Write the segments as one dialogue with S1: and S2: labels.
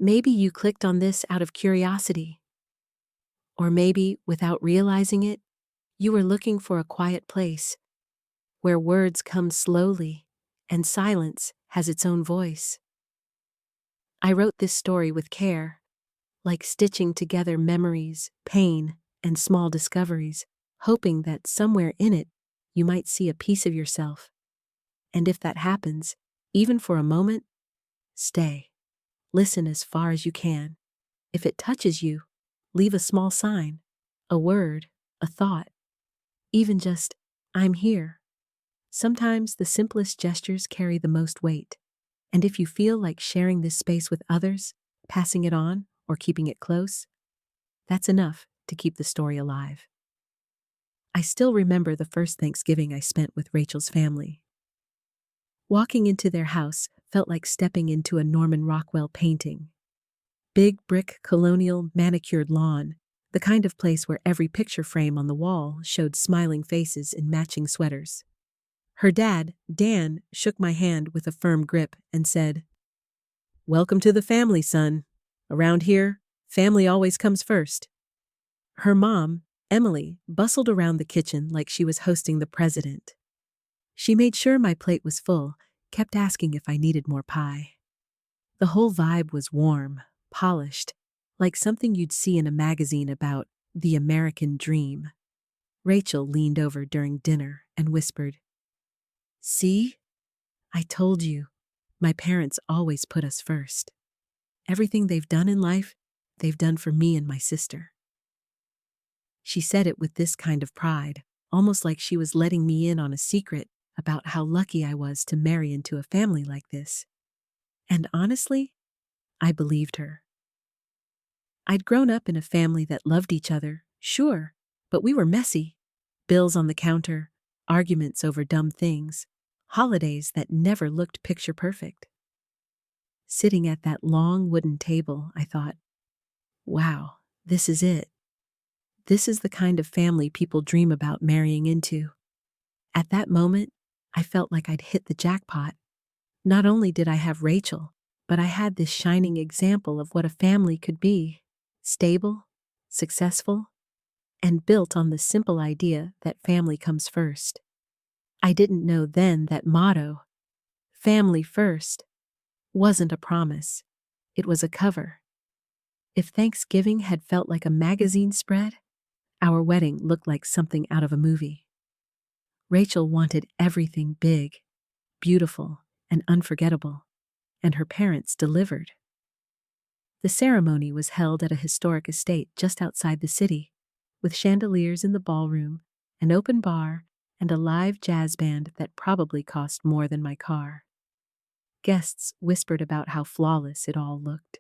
S1: Maybe you clicked on this out of curiosity, or maybe, without realizing it, you were looking for a quiet place where words come slowly and silence has its own voice. I wrote this story with care, like stitching together memories, pain, and small discoveries, hoping that somewhere in it you might see a piece of yourself. And if that happens, even for a moment, stay. Listen as far as you can. If it touches you, leave a small sign, a word, a thought, even just, "I'm here." Sometimes the simplest gestures carry the most weight. And if you feel like sharing this space with others, passing it on, or keeping it close, that's enough to keep the story alive. I still remember the first Thanksgiving I spent with Rachel's family. Walking into their house felt like stepping into a Norman Rockwell painting. Big brick colonial manicured lawn, the kind of place where every picture frame on the wall showed smiling faces in matching sweaters. Her dad, Dan, shook my hand with a firm grip and said, "Welcome to the family, son. Around here, family always comes first." Her mom, Emily, bustled around the kitchen like she was hosting the president. She made sure my plate was full, kept asking if I needed more pie. The whole vibe was warm, polished, like something you'd see in a magazine about the American dream. Rachel leaned over during dinner and whispered, "See? I told you, my parents always put us first. Everything they've done in life, they've done for me and my sister." She said it with this kind of pride, almost like she was letting me in on a secret about how lucky I was to marry into a family like this. And honestly, I believed her. I'd grown up in a family that loved each other, sure, but we were messy. Bills on the counter, arguments over dumb things, holidays that never looked picture perfect. Sitting at that long wooden table, I thought, wow, this is it. This is the kind of family people dream about marrying into. At that moment, I felt like I'd hit the jackpot. Not only did I have Rachel, but I had this shining example of what a family could be: stable, successful, and built on the simple idea that family comes first. I didn't know then that motto, "family first," wasn't a promise. It was a cover. If Thanksgiving had felt like a magazine spread, our wedding looked like something out of a movie. Rachel wanted everything big, beautiful, and unforgettable, and her parents delivered. The ceremony was held at a historic estate just outside the city, with chandeliers in the ballroom, an open bar, and a live jazz band that probably cost more than my car. Guests whispered about how flawless it all looked.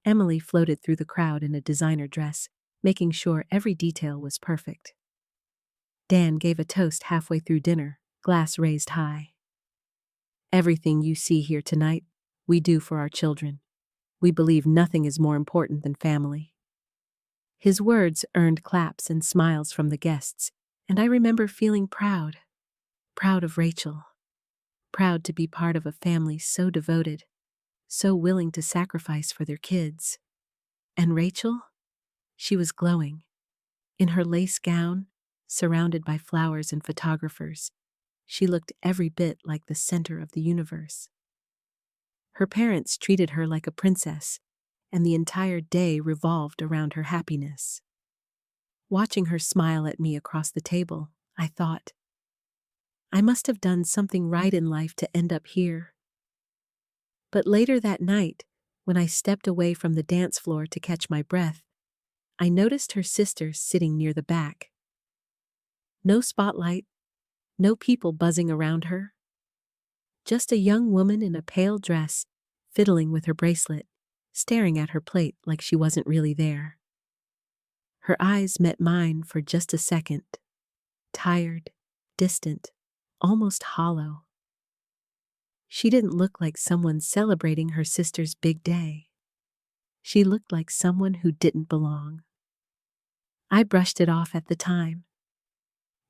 S1: Emily floated through the crowd in a designer dress, making sure every detail was perfect. Dan gave a toast halfway through dinner, glass raised high. "Everything you see here tonight, we do for our children. We believe nothing is more important than family." His words earned claps and smiles from the guests, and I remember feeling proud. Proud of Rachel. Proud to be part of a family so devoted, so willing to sacrifice for their kids. And Rachel? She was glowing. In her lace gown, surrounded by flowers and photographers, she looked every bit like the center of the universe. Her parents treated her like a princess, and the entire day revolved around her happiness. Watching her smile at me across the table, I thought, I must have done something right in life to end up here. But later that night, when I stepped away from the dance floor to catch my breath, I noticed her sister sitting near the back. No spotlight, no people buzzing around her. Just a young woman in a pale dress, fiddling with her bracelet, staring at her plate like she wasn't really there. Her eyes met mine for just a second. Tired, distant, almost hollow. She didn't look like someone celebrating her sister's big day. She looked like someone who didn't belong. I brushed it off at the time.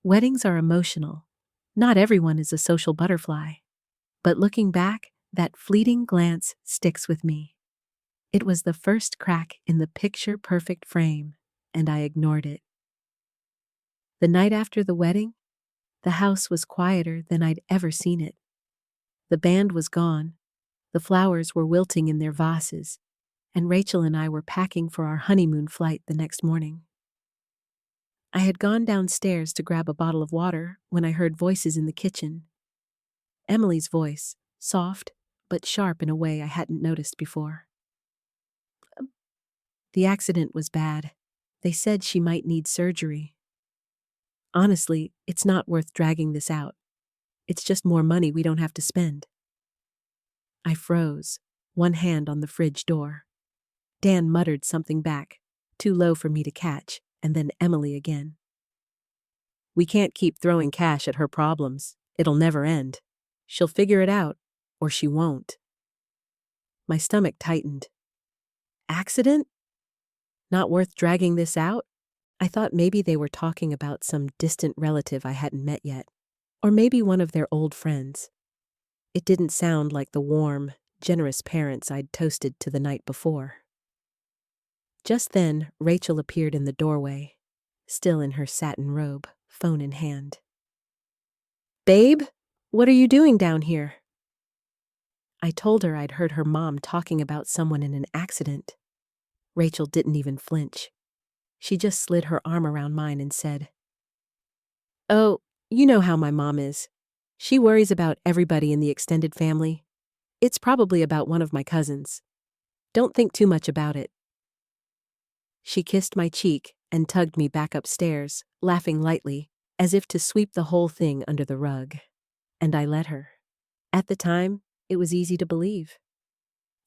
S1: Weddings are emotional. Not everyone is a social butterfly. But looking back, that fleeting glance sticks with me. It was the first crack in the picture-perfect frame, and I ignored it. The night after the wedding, the house was quieter than I'd ever seen it. The band was gone, the flowers were wilting in their vases, and Rachel and I were packing for our honeymoon flight the next morning. I had gone downstairs to grab a bottle of water when I heard voices in the kitchen. Emily's voice, soft but sharp in a way I hadn't noticed before. The accident was bad. They said she might need surgery. Honestly, it's not worth dragging this out. It's just more money we don't have to spend. I froze, one hand on the fridge door. Dan muttered something back, too low for me to catch, and then Emily again. We can't keep throwing cash at her problems. It'll never end. She'll figure it out, or she won't. My stomach tightened. Accident? Not worth dragging this out? I thought maybe they were talking about some distant relative I hadn't met yet, or maybe one of their old friends. It didn't sound like the warm, generous parents I'd toasted to the night before. Just then, Rachel appeared in the doorway, still in her satin robe, phone in hand. "Babe, what are you doing down here?" I told her I'd heard her mom talking about someone in an accident. Rachel didn't even flinch. She just slid her arm around mine and said, "Oh, you know how my mom is. She worries about everybody in the extended family. It's probably about one of my cousins. Don't think too much about it." She kissed my cheek and tugged me back upstairs, laughing lightly, as if to sweep the whole thing under the rug. And I let her. At the time, it was easy to believe.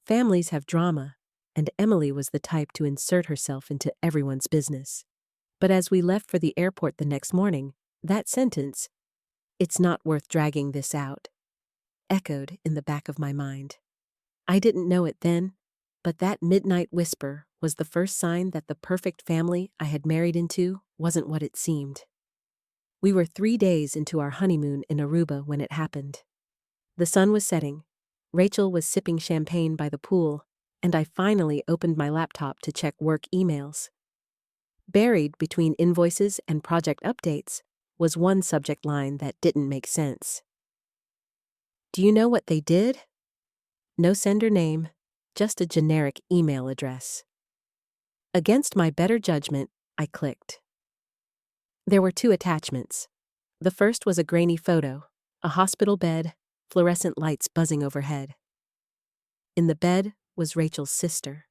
S1: Families have drama, and Emily was the type to insert herself into everyone's business. But as we left for the airport the next morning, that sentence, "It's not worth dragging this out," echoed in the back of my mind. I didn't know it then, but that midnight whisper was the first sign that the perfect family I had married into wasn't what it seemed. We were 3 days into our honeymoon in Aruba when it happened. The sun was setting, Rachel was sipping champagne by the pool, and I finally opened my laptop to check work emails. Buried between invoices and project updates was one subject line that didn't make sense. "Do you know what they did?" No sender name, just a generic email address. Against my better judgment, I clicked. There were 2 attachments. The first was a grainy photo, a hospital bed, fluorescent lights buzzing overhead. In the bed was Rachel's sister.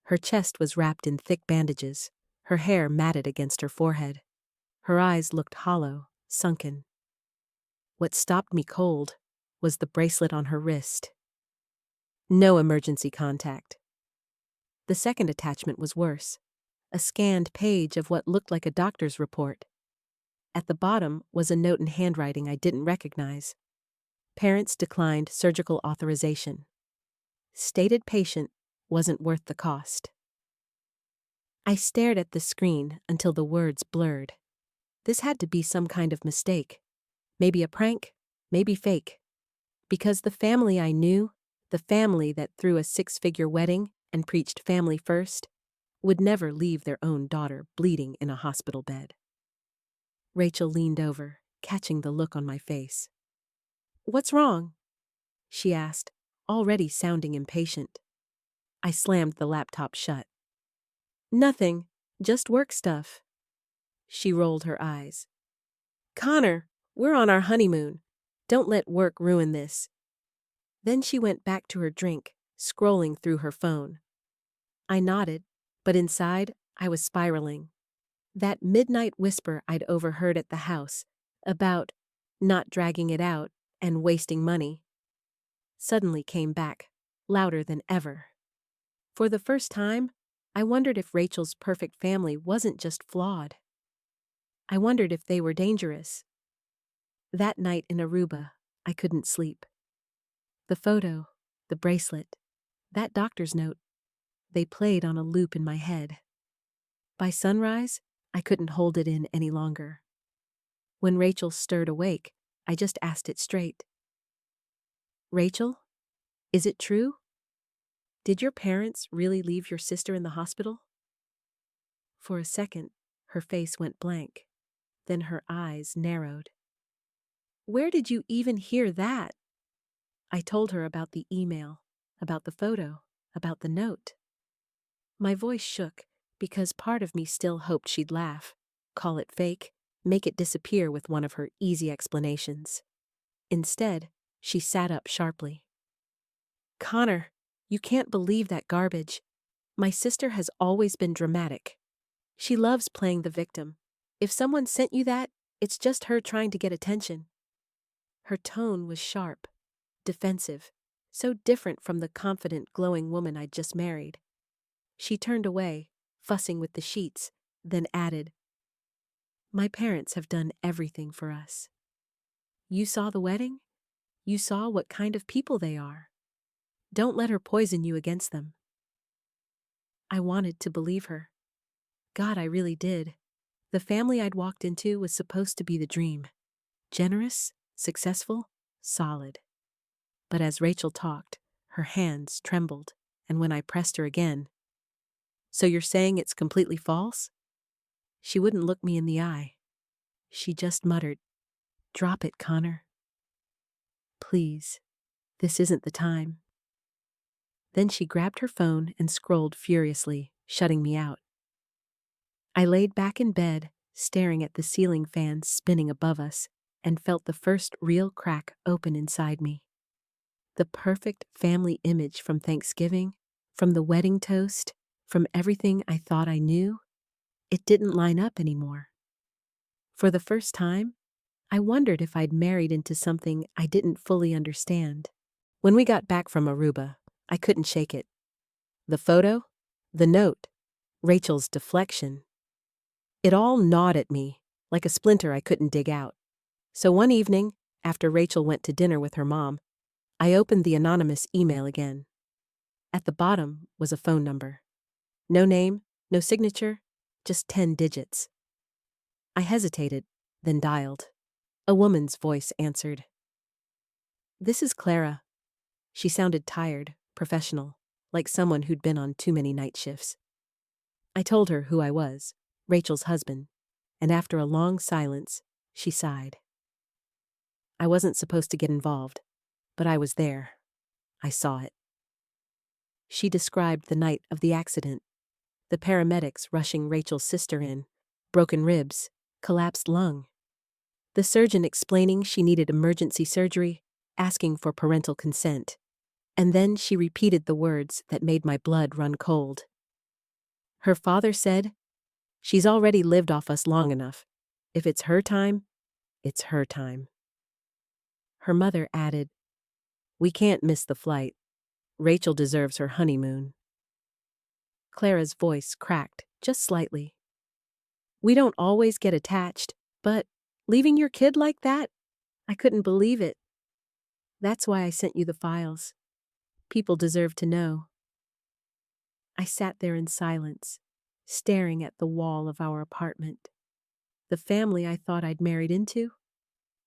S1: Her chest was wrapped in thick bandages, her hair matted against her forehead. Her eyes looked hollow, sunken. What stopped me cold was the bracelet on her wrist. No emergency contact. The second attachment was worse, a scanned page of what looked like a doctor's report. At the bottom was a note in handwriting I didn't recognize. Parents declined surgical authorization. Stated patient wasn't worth the cost. I stared at the screen until the words blurred. This had to be some kind of mistake. Maybe a prank, maybe fake. Because the family I knew, the family that threw a 6-figure wedding and preached family first, would never leave their own daughter bleeding in a hospital bed. Rachel leaned over, catching the look on my face. "What's wrong?" she asked, already sounding impatient. I slammed the laptop shut. "Nothing, just work stuff." She rolled her eyes. "Connor, we're on our honeymoon. Don't let work ruin this." Then she went back to her drink, scrolling through her phone. I nodded, but inside, I was spiraling. That midnight whisper I'd overheard at the house, about not dragging it out and wasting money, suddenly came back, louder than ever. For the first time, I wondered if Rachel's perfect family wasn't just flawed. I wondered if they were dangerous. That night in Aruba, I couldn't sleep. The photo, the bracelet, that doctor's note, they played on a loop in my head. By sunrise, I couldn't hold it in any longer. When Rachel stirred awake, I just asked it straight. "Rachel, is it true?" Did your parents really leave your sister in the hospital? For a second, her face went blank. Then her eyes narrowed. Where did you even hear that? I told her about the email, about the photo, about the note. My voice shook because part of me still hoped she'd laugh, call it fake, make it disappear with one of her easy explanations. Instead, she sat up sharply. Connor, you can't believe that garbage. My sister has always been dramatic. She loves playing the victim. If someone sent you that, it's just her trying to get attention. Her tone was sharp, defensive, so different from the confident, glowing woman I'd just married. She turned away, fussing with the sheets, then added, My parents have done everything for us. You saw the wedding? You saw what kind of people they are. Don't let her poison you against them. I wanted to believe her. God, I really did. The family I'd walked into was supposed to be the dream. Generous, successful, solid. But as Rachel talked, her hands trembled, and when I pressed her again, So you're saying it's completely false? She wouldn't look me in the eye. She just muttered, Drop it, Connor. Please, this isn't the time. Then she grabbed her phone and scrolled furiously, shutting me out. I laid back in bed, staring at the ceiling fans spinning above us, and felt the first real crack open inside me. The perfect family image from Thanksgiving, from the wedding toast, from everything I thought I knew, it didn't line up anymore. For the first time, I wondered if I'd married into something I didn't fully understand. When we got back from Aruba, I couldn't shake it. The photo, the note, Rachel's deflection. It all gnawed at me, like a splinter I couldn't dig out. So one evening, after Rachel went to dinner with her mom, I opened the anonymous email again. At the bottom was a phone number. No name, no signature, just 10 digits. I hesitated, then dialed. A woman's voice answered. This is Clara. She sounded tired, professional, like someone who'd been on too many night shifts. I told her who I was, Rachel's husband, and after a long silence, she sighed. I wasn't supposed to get involved, but I was there. I saw it. She described the night of the accident, the paramedics rushing Rachel's sister in, broken ribs, collapsed lung. The surgeon explaining she needed emergency surgery, asking for parental consent. And then she repeated the words that made my blood run cold. Her father said, She's already lived off us long enough. If it's her time, it's her time. Her mother added, We can't miss the flight. Rachel deserves her honeymoon. Clara's voice cracked, just slightly. We don't always get attached, but leaving your kid like that? I couldn't believe it. That's why I sent you the files. People deserve to know. I sat there in silence, staring at the wall of our apartment. The family I thought I'd married into?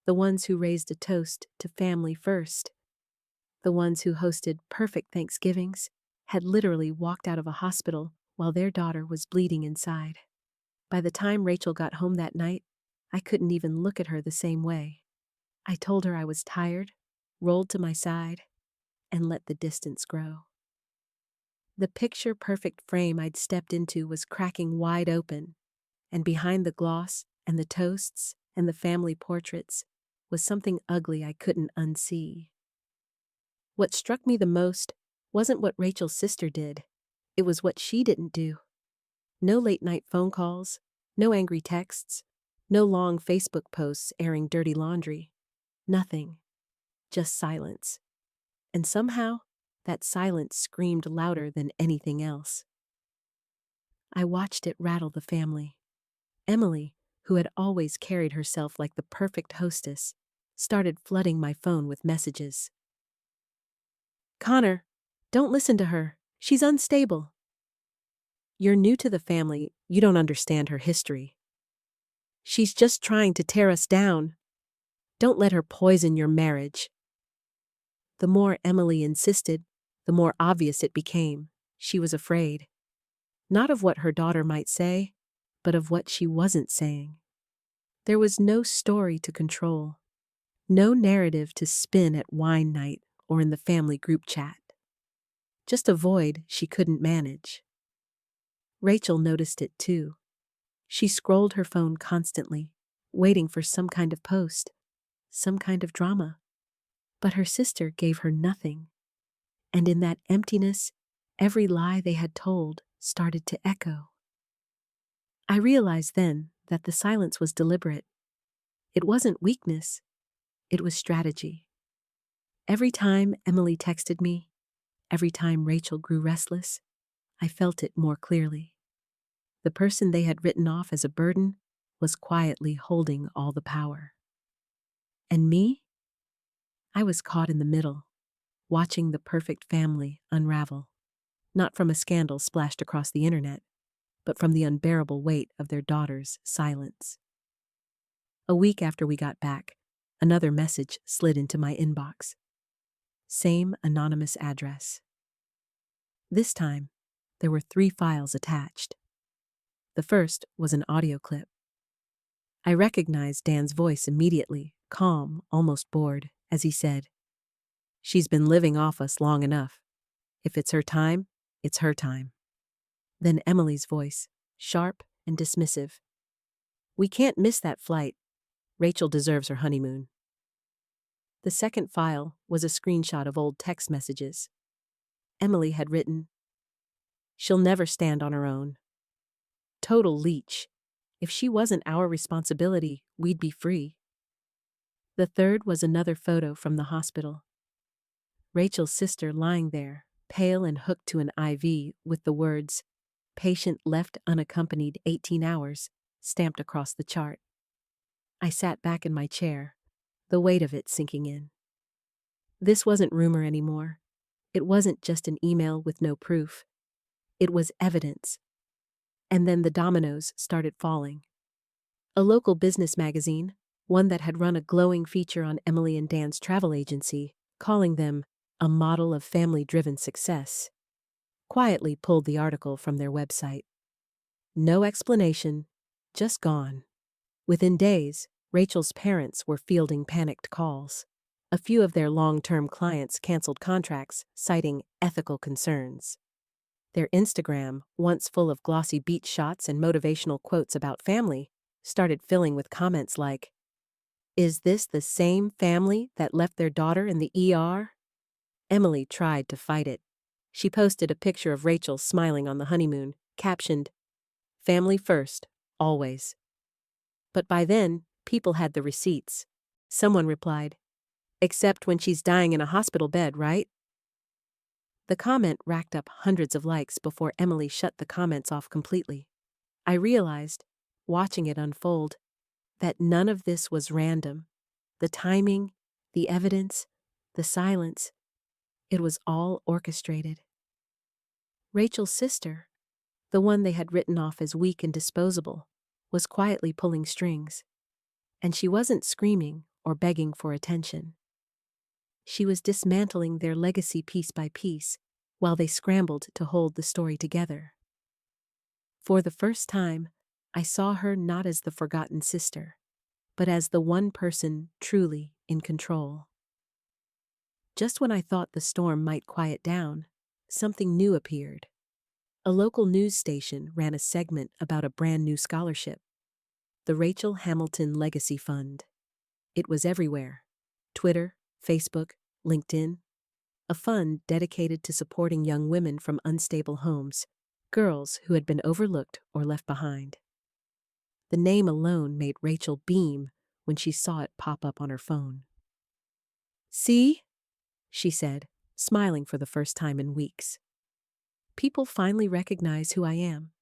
S1: The ones who raised a toast to family first. The ones who hosted perfect Thanksgivings had literally walked out of a hospital while their daughter was bleeding inside. By the time Rachel got home that night, I couldn't even look at her the same way. I told her I was tired, rolled to my side, and let the distance grow. The picture-perfect frame I'd stepped into was cracking wide open, and behind the gloss and the toasts and the family portraits was something ugly I couldn't unsee. What struck me the most wasn't what Rachel's sister did. It was what she didn't do. No late-night phone calls, no angry texts, no long Facebook posts airing dirty laundry. Nothing. Just silence. And somehow, that silence screamed louder than anything else. I watched it rattle the family. Emily, who had always carried herself like the perfect hostess, started flooding my phone with messages. Connor, don't listen to her. She's unstable. You're new to the family. You don't understand her history. She's just trying to tear us down. Don't let her poison your marriage. The more Emily insisted, the more obvious it became. She was afraid. Not of what her daughter might say, but of what she wasn't saying. There was no story to control, no narrative to spin at wine night or in the family group chat. Just a void she couldn't manage. Rachel noticed it too. She scrolled her phone constantly, waiting for some kind of post, some kind of drama. But her sister gave her nothing. And in that emptiness, every lie they had told started to echo. I realized then that the silence was deliberate. It wasn't weakness, it was strategy. Every time Emily texted me, every time Rachel grew restless, I felt it more clearly. The person they had written off as a burden was quietly holding all the power. And me? I was caught in the middle, watching the perfect family unravel, not from a scandal splashed across the internet, but from the unbearable weight of their daughter's silence. A week after we got back, another message slid into my inbox. Same anonymous address. This time, there were 3 files attached. The first was an audio clip. I recognized Dan's voice immediately, calm, almost bored, as he said, "She's been living off us long enough. If it's her time, it's her time." Then Emily's voice, sharp and dismissive. "We can't miss that flight. Rachel deserves her honeymoon." The second file was a screenshot of old text messages. Emily had written, "She'll never stand on her own. Total leech. If she wasn't our responsibility, we'd be free." The third was another photo from the hospital. Rachel's sister lying there, pale and hooked to an IV with the words, "Patient left unaccompanied 18 hours, stamped across the chart. I sat back in my chair, the weight of it sinking in. This wasn't rumor anymore. It wasn't just an email with no proof. It was evidence. And then the dominoes started falling. A local business magazine, one that had run a glowing feature on Emily and Dan's travel agency, calling them a model of family-driven success, quietly pulled the article from their website. No explanation, just gone. Within days, Rachel's parents were fielding panicked calls. A few of their long-term clients canceled contracts, citing ethical concerns. Their Instagram, once full of glossy beach shots and motivational quotes about family, started filling with comments like, "Is this the same family that left their daughter in the ER?" Emily tried to fight it. She posted a picture of Rachel smiling on the honeymoon, captioned, "Family first, always." But by then, people had the receipts. Someone replied, "Except when she's dying in a hospital bed, right?" The comment racked up hundreds of likes before Emily shut the comments off completely. I realized, watching it unfold, that none of this was random. The timing, the evidence, the silence, it was all orchestrated. Rachel's sister, the one they had written off as weak and disposable, was quietly pulling strings. And she wasn't screaming or begging for attention. She was dismantling their legacy piece by piece while they scrambled to hold the story together. For the first time, I saw her not as the forgotten sister, but as the one person truly in control. Just when I thought the storm might quiet down, something new appeared. A local news station ran a segment about a brand new scholarship, the Rachel Hamilton Legacy Fund. It was everywhere: Twitter, Facebook, LinkedIn. A fund dedicated to supporting young women from unstable homes, girls who had been overlooked or left behind. The name alone made Rachel beam when she saw it pop up on her phone. "See?" she said, smiling for the first time in weeks. "People finally recognize who I am.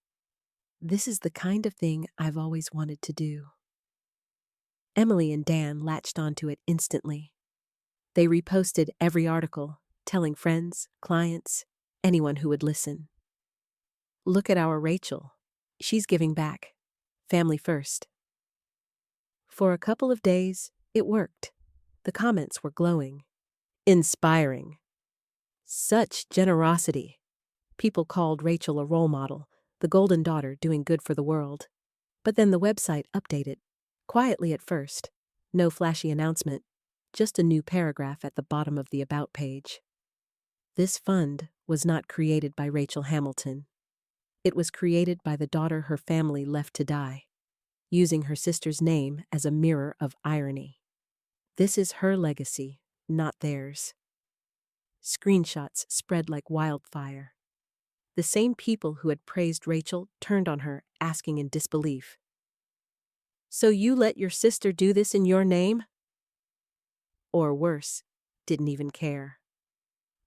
S1: This is the kind of thing I've always wanted to do." Emily and Dan latched onto it instantly. They reposted every article, telling friends, clients, anyone who would listen. "Look at our Rachel. She's giving back. Family first." For a couple of days, it worked. The comments were glowing. Inspiring. Such generosity. People called Rachel a role model, the golden daughter doing good for the world. But then the website updated. Quietly at first. No flashy announcement. Just a new paragraph at the bottom of the About page. This fund was not created by Rachel Hamilton. It was created by the daughter her family left to die, using her sister's name as a mirror of irony. This is her legacy, not theirs. Screenshots spread like wildfire. The same people who had praised Rachel turned on her, asking in disbelief, "So you let your sister do this in your name?" Or worse, didn't even care.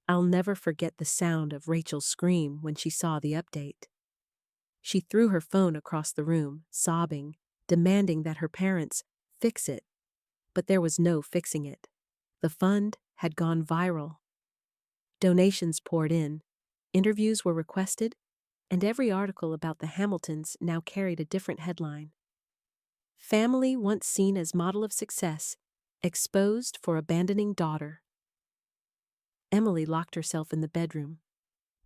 S1: I'll never forget the sound of Rachel's scream when she saw the update. She threw her phone across the room, sobbing, demanding that her parents fix it. But there was no fixing it. The fund had gone viral. Donations poured in, interviews were requested, and every article about the Hamiltons now carried a different headline. Family once seen as model of success, exposed for abandoning daughter. Emily locked herself in the bedroom.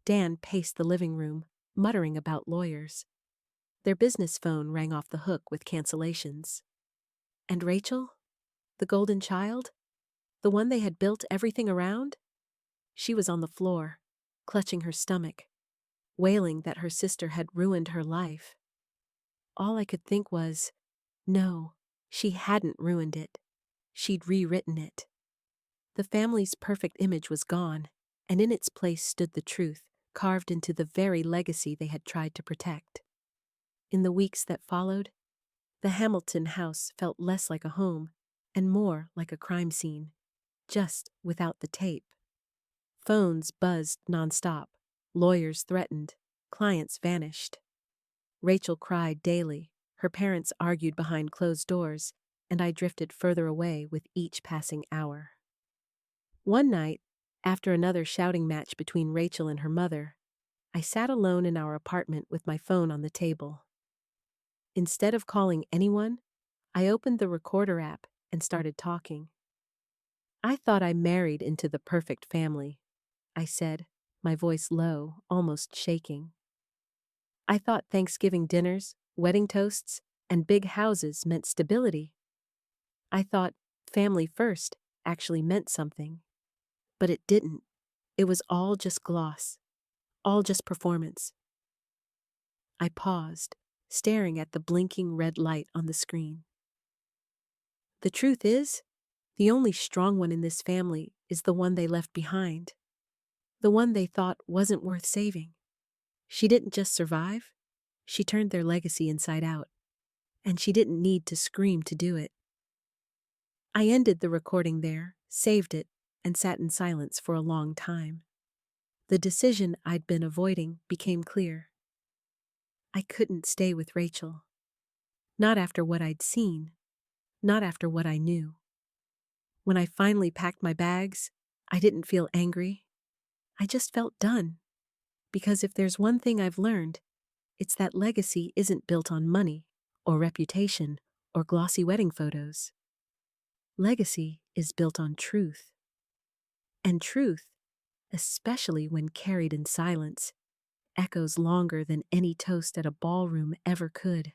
S1: Dan paced the living room, muttering about lawyers. Their business phone rang off the hook with cancellations. And Rachel? The golden child? The one they had built everything around? She was on the floor, clutching her stomach, wailing that her sister had ruined her life. All I could think was, no, she hadn't ruined it. She'd rewritten it. The family's perfect image was gone, and in its place stood the truth, carved into the very legacy they had tried to protect. In the weeks that followed, the Hamilton house felt less like a home and more like a crime scene, just without the tape. Phones buzzed nonstop, lawyers threatened, clients vanished. Rachel cried daily, her parents argued behind closed doors, and I drifted further away with each passing hour. One night, after another shouting match between Rachel and her mother, I sat alone in our apartment with my phone on the table. Instead of calling anyone, I opened the recorder app and started talking. "I thought I married into the perfect family," I said, my voice low, almost shaking. "I thought Thanksgiving dinners, wedding toasts, and big houses meant stability. I thought family first actually meant something. But it didn't. It was all just gloss, all just performance." I paused, staring at the blinking red light on the screen. "The truth is, the only strong one in this family is the one they left behind. The one they thought wasn't worth saving. She didn't just survive, she turned their legacy inside out. And she didn't need to scream to do it." I ended the recording there, saved it, and sat in silence for a long time. The decision I'd been avoiding became clear. I couldn't stay with Rachel. Not after what I'd seen. Not after what I knew. When I finally packed my bags, I didn't feel angry. I just felt done. Because if there's one thing I've learned, it's that legacy isn't built on money, or reputation, or glossy wedding photos. Legacy is built on truth. And truth, especially when carried in silence, echoes longer than any toast at a ballroom ever could.